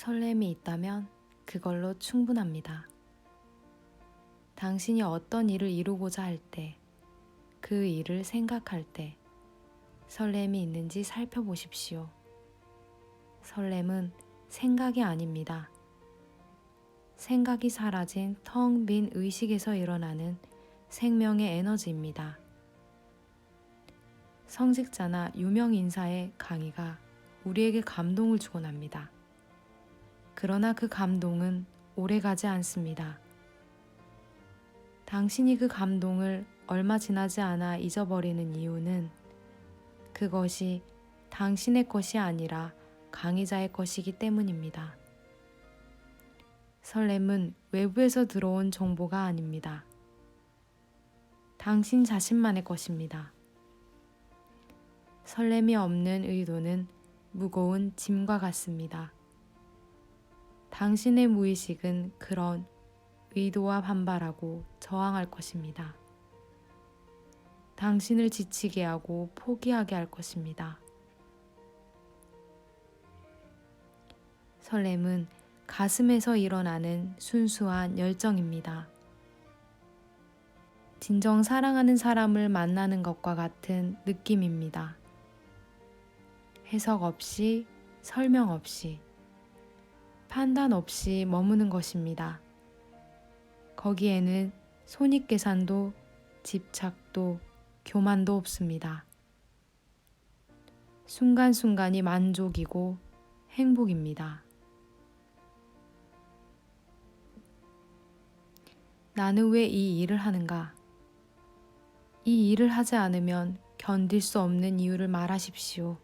설렘이 있다면 그걸로 충분합니다. 당신이 어떤 일을 이루고자 할 때, 그 일을 생각할 때 설렘이 있는지 살펴보십시오. 설렘은 생각이 아닙니다. 생각이 사라진 텅 빈 의식에서 일어나는 생명의 에너지입니다. 성직자나 유명 인사의 강의가 우리에게 감동을 주곤 합니다. 그러나 그 감동은 오래가지 않습니다. 당신이 그 감동을 얼마 지나지 않아 잊어버리는 이유는 그것이 당신의 것이 아니라 강의자의 것이기 때문입니다. 설렘은 외부에서 들어온 정보가 아닙니다. 당신 자신만의 것입니다. 설렘이 없는 의도는 무거운 짐과 같습니다. 당신의 무의식은 그런 의도와 반발하고 저항할 것입니다. 당신을 지치게 하고 포기하게 할 것입니다. 설렘은 가슴에서 일어나는 순수한 열정입니다. 진정 사랑하는 사람을 만나는 것과 같은 느낌입니다. 해석 없이, 설명 없이, 판단 없이 머무는 것입니다. 거기에는 손익계산도, 집착도, 교만도 없습니다. 순간순간이 만족이고 행복입니다. 나는 왜 이 일을 하는가? 이 일을 하지 않으면 견딜 수 없는 이유를 말하십시오.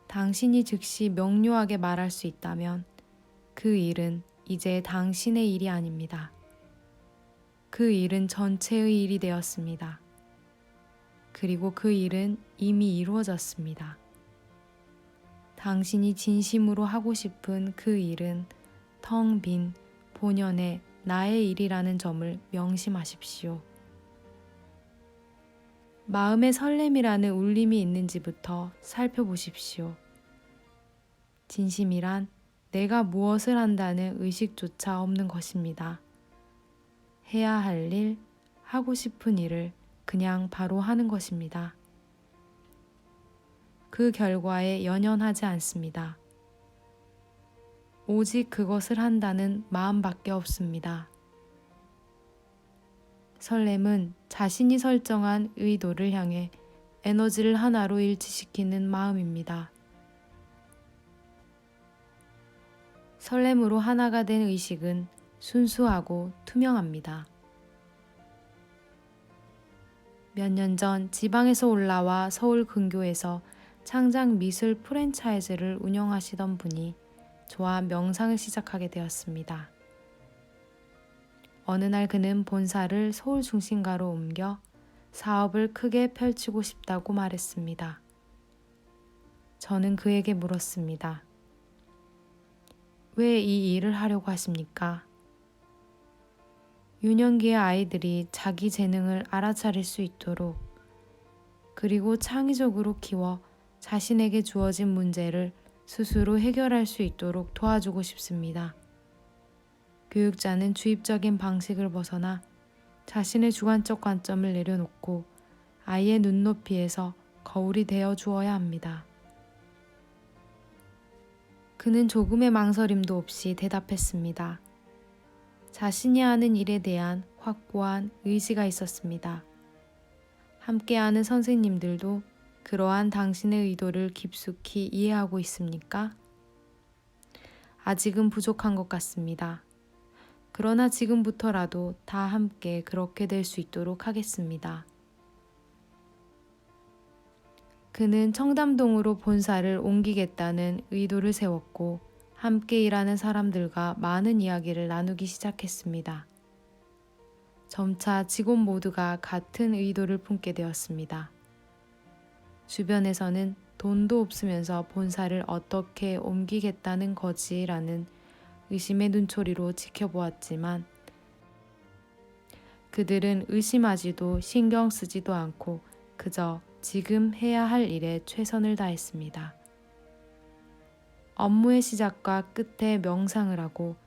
당신이 즉시 명료하게 말할 수 있다면 그 일은 이제 당신의 일이 아닙니다. 그 일은 전체의 일이 되었습니다. 그리고 그 일은 이미 이루어졌습니다. 당신이 진심으로 하고 싶은 그 일은 텅 빈 본연의 나의 일이라는 점을 명심하십시오. 마음에 설렘이라는 울림이 있는지부터 살펴보십시오. 진심이란 내가 무엇을 한다는 의식조차 없는 것입니다. 해야 할 일, 하고 싶은 일을 그냥 바로 하는 것입니다. 그 결과에 연연하지 않습니다. 오직 그것을 한다는 마음밖에 없습니다. 설렘은 자신이 설정한 의도를 향해 에너지를 하나로 일치시키는 마음입니다. 설렘으로 하나가 된 의식은 순수하고 투명합니다. 몇 년 전 지방에서 올라와 서울 근교에서 창작 미술 프랜차이즈를 운영하시던 분이 저와 명상을 시작하게 되었습니다. 어느 날 그는 본사를 서울 중심가로 옮겨 사업을 크게 펼치고 싶다고 말했습니다. 저는 그에게 물었습니다. 왜 이 일을 하려고 하십니까? 유년기의 아이들이 자기 재능을 알아차릴 수 있도록 그리고 창의적으로 키워 자신에게 주어진 문제를 스스로 해결할 수 있도록 도와주고 싶습니다. 교육자는 주입적인 방식을 벗어나 자신의 주관적 관점을 내려놓고 아이의 눈높이에서 거울이 되어 주어야 합니다. 그는 조금의 망설임도 없이 대답했습니다. 자신이 하는 일에 대한 확고한 의지가 있었습니다. 함께하는 선생님들도 그러한 당신의 의도를 깊숙이 이해하고 있습니까? 아직은 부족한 것 같습니다. 그러나 지금부터라도 다 함께 그렇게 될 수 있도록 하겠습니다. 그는 청담동으로 본사를 옮기겠다는 의도를 세웠고 함께 일하는 사람들과 많은 이야기를 나누기 시작했습니다. 점차 직원 모두가 같은 의도를 품게 되었습니다. 주변에서는 돈도 없으면서 본사를 어떻게 옮기겠다는 거지라는 의심의 눈초리로 지켜보았지만 그들은 의심하지도 신경 쓰지도 않고 그저 지금 해야 할 일에 최선을 다했습니다. 업무의 시작과 끝에 명상을 하고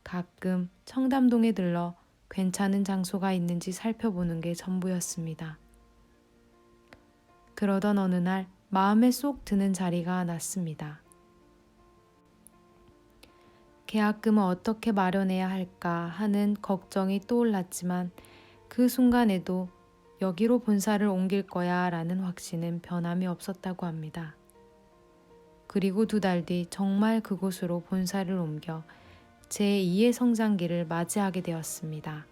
가끔 청담동에 들러 괜찮은 장소가 있는지 살펴보는 게 전부였습니다. 그러던 어느 날 마음에 쏙 드는 자리가 났습니다. 계약금을 어떻게 마련해야 할까 하는 걱정이 떠올랐지만 그 순간에도 여기로 본사를 옮길 거야 라는 확신은 변함이 없었다고 합니다. 그리고 2달 뒤 정말 그곳으로 본사를 옮겨 제2의 성장기를 맞이하게 되었습니다.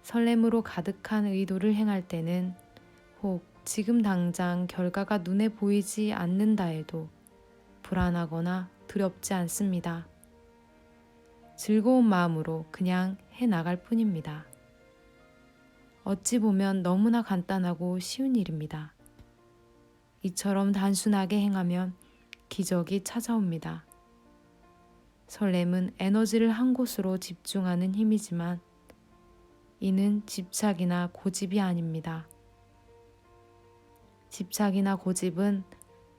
설렘으로 가득한 의도를 행할 때는 혹 지금 당장 결과가 눈에 보이지 않는다 해도 불안하거나 두렵지 않습니다. 즐거운 마음으로 그냥 해나갈 뿐입니다. 어찌 보면 너무나 간단하고 쉬운 일입니다. 이처럼 단순하게 행하면 기적이 찾아옵니다. 설렘은 에너지를 한 곳으로 집중하는 힘이지만 이는 집착이나 고집이 아닙니다. 집착이나 고집은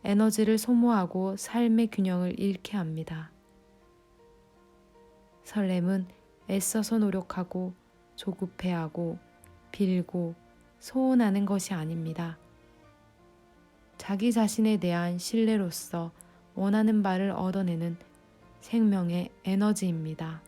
에너지를 소모하고 삶의 균형을 잃게 합니다. 설렘은 애써서 노력하고 조급해하고 빌고 소원하는 것이 아닙니다. 자기 자신에 대한 신뢰로서 원하는 바를 얻어내는 생명의 에너지입니다.